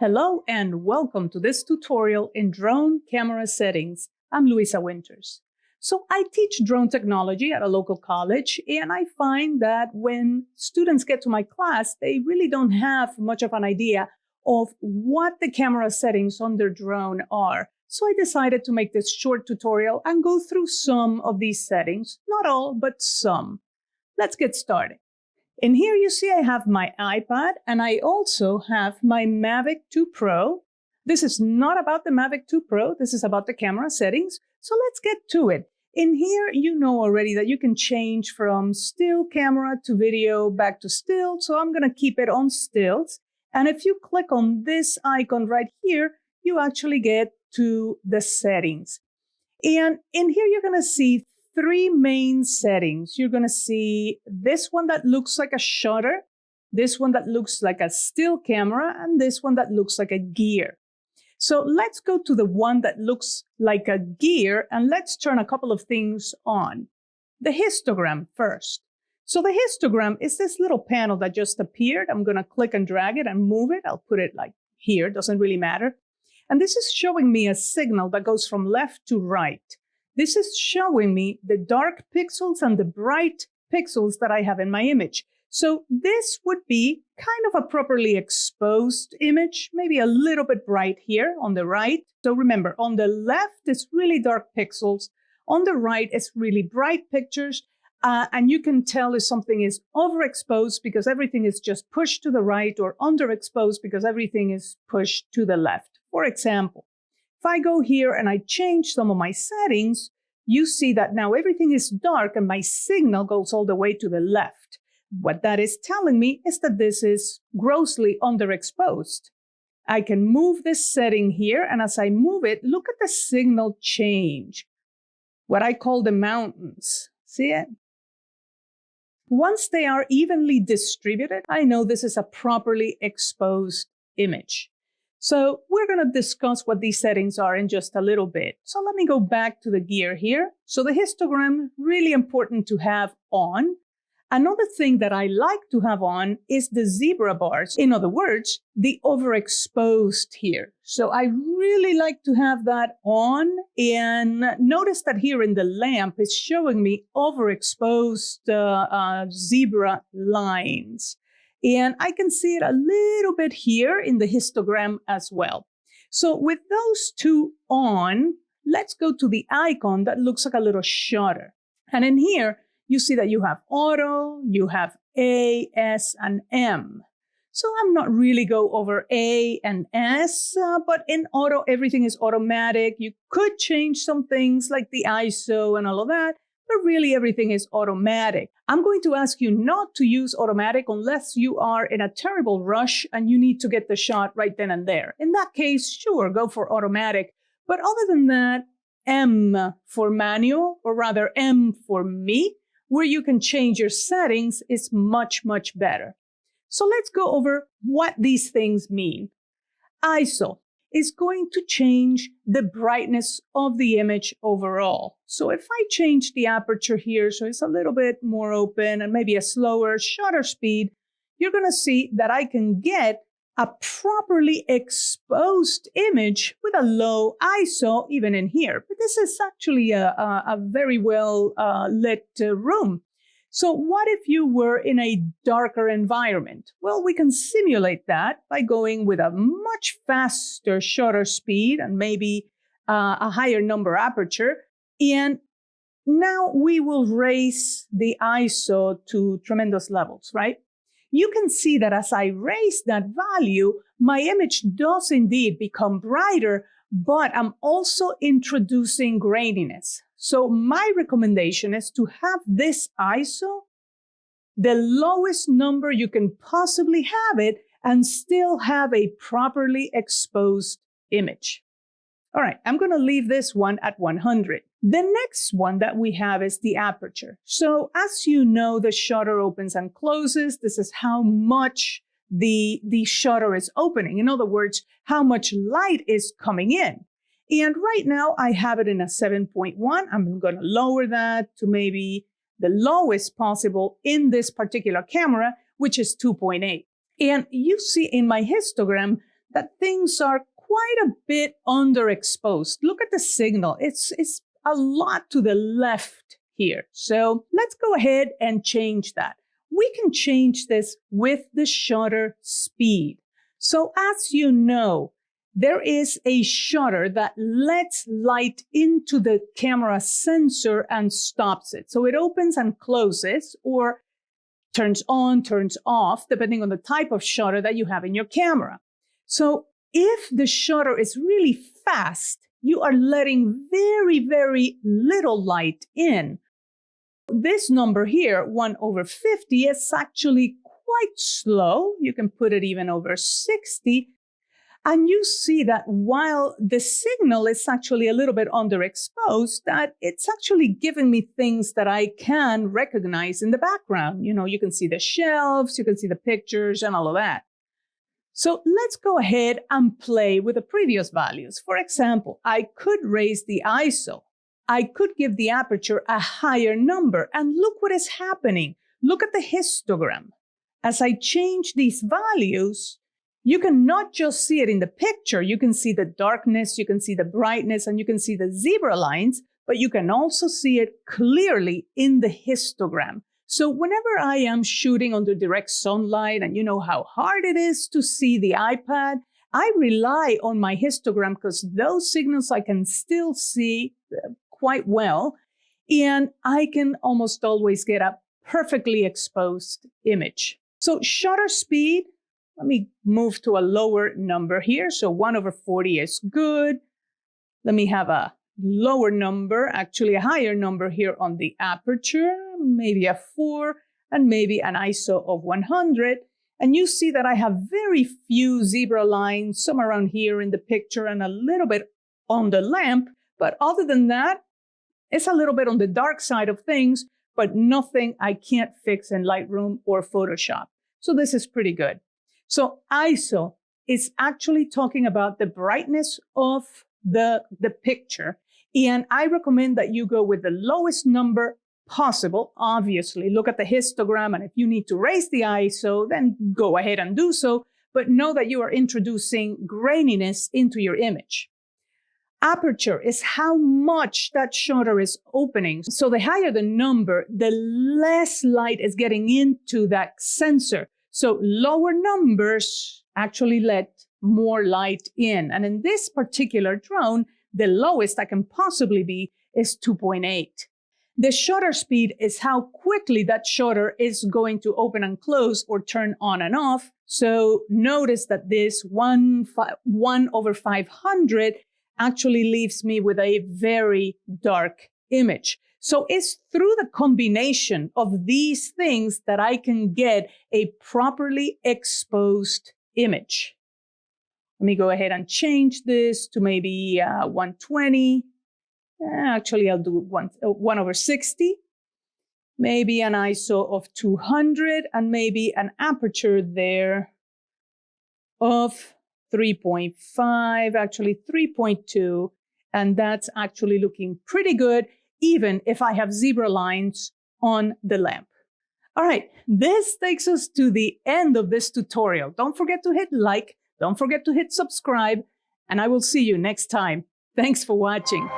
Hello and welcome to this tutorial in drone camera settings. I'm Luisa Winters. So I teach drone technology at a local college, and I find that when students get to my class, they really don't have much of an idea of what the camera settings on their drone are. So I decided to make this short tutorial and go through some of these settings, not all, but some. Let's get started. In here, you see I have my iPad, and I also have my Mavic 2 Pro. This is not about the Mavic 2 Pro. This is about the camera settings. So let's get to it. In here, you know already that you can change from still camera to video back to still. So I'm going to keep it on stills. And if you click on this icon right here, you actually get to the settings. And in here, you're going to see three main settings. You're going to see this one that looks like a shutter, this one that looks like a still camera, and this one that looks like a gear. So let's go to the one that looks like a gear, and let's turn a couple of things on. The histogram first. So the histogram is this little panel that just appeared. I'm going to click and drag it and move it. I'll put it like here, doesn't really matter. And this is showing me a signal that goes from left to right. This is showing me the dark pixels and the bright pixels that I have in my image. So this would be kind of a properly exposed image, maybe a little bit bright here on the right. So remember, on the left is really dark pixels. On the right is really bright pictures. And you can tell if something is overexposed because everything is just pushed to the right, or underexposed because everything is pushed to the left. For example, if I go here and I change some of my settings, you see that now everything is dark and my signal goes all the way to the left. What that is telling me is that this is grossly underexposed. I can move this setting here, and as I move it, look at the signal change. What I call the mountains. See it? Once they are evenly distributed, I know this is a properly exposed image. So we're going to discuss what these settings are in just a little bit. So let me go back to the gear here. So the histogram, really important to have on. Another thing that I like to have on is the zebra bars. In other words, the overexposed here. So I really like to have that on. And notice that here in the lamp is showing me overexposed zebra lines. And I can see it a little bit here in the histogram as well. So with those two on, let's go to the icon that looks like a little shutter. And in here, you see that you have auto, you have A, S, and M. So I'm not really go over A and S, but in auto, everything is automatic. You could change some things like the ISO and all of that, but really everything is automatic. I'm going to ask you not to use automatic unless you are in a terrible rush and you need to get the shot right then and there. In that case, sure, go for automatic. But other than that, M for manual, or rather M for me, where you can change your settings, is much, much better. So let's go over what these things mean. ISO is going to change the brightness of the image overall. So if I change the aperture here, so it's a little bit more open and maybe a slower shutter speed, you're going to see that I can get a properly exposed image with a low ISO even in here. But this is actually a very well lit room. So what if you were in a darker environment? Well, we can simulate that by going with a much faster shutter speed and maybe a higher number aperture. And now we will raise the ISO to tremendous levels, right? You can see that as I raise that value, my image does indeed become brighter, but I'm also introducing graininess. So my recommendation is to have this ISO, the lowest number you can possibly have it, and still have a properly exposed image. All right, I'm going to leave this one at 100. The next one that we have is the aperture. So as you know, the shutter opens and closes. This is how much the shutter is opening. In other words, how much light is coming in. And right now I have it in a 7.1. I'm going to lower that to maybe the lowest possible in this particular camera, which is 2.8. And you see in my histogram that things are quite a bit underexposed. Look at the signal. It's a lot to the left here. So let's go ahead and change that. We can change this with the shutter speed. So as you know, there is a shutter that lets light into the camera sensor and stops it. So it opens and closes or turns on, turns off, depending on the type of shutter that you have in your camera. So if the shutter is really fast, you are letting very, very little light in. This number here, 1/50, is actually quite slow. You can put it even over 60. And you see that while the signal is actually a little bit underexposed, that it's actually giving me things that I can recognize in the background. You know, you can see the shelves, you can see the pictures and all of that. So let's go ahead and play with the previous values. For example, I could raise the ISO. I could give the aperture a higher number. And look what is happening. Look at the histogram. As I change these values, you can not just see it in the picture. You can see the darkness, you can see the brightness, and you can see the zebra lines, but you can also see it clearly in the histogram. So whenever I am shooting under direct sunlight, and you know how hard it is to see the iPad, I rely on my histogram because those signals I can still see quite well, and I can almost always get a perfectly exposed image. So shutter speed, let me move to a lower number here. So 1/40 is good. Let me have a lower number, actually a higher number here on the aperture, maybe a 4, and maybe an ISO of 100. And you see that I have very few zebra lines, some around here in the picture and a little bit on the lamp. But other than that, it's a little bit on the dark side of things, but nothing I can't fix in Lightroom or Photoshop. So this is pretty good. So ISO is actually talking about the brightness of the picture. And I recommend that you go with the lowest number possible. Obviously, look at the histogram. And if you need to raise the ISO, then go ahead and do so. But know that you are introducing graininess into your image. Aperture is how much that shutter is opening. So the higher the number, the less light is getting into that sensor. So lower numbers actually let more light in. And in this particular drone, the lowest I can possibly be is 2.8. The shutter speed is how quickly that shutter is going to open and close or turn on and off. So notice that this 1/500 actually leaves me with a very dark image. So it's through the combination of these things that I can get a properly exposed image. Let me go ahead and change this to maybe 120. Actually, I'll do 1/60. Maybe an ISO of 200 and maybe an aperture there of 3.5, actually 3.2. And that's actually looking pretty good, even if I have zebra lines on the lamp. All right, this takes us to the end of this tutorial. Don't forget to hit like, don't forget to hit subscribe, and I will see you next time. Thanks for watching.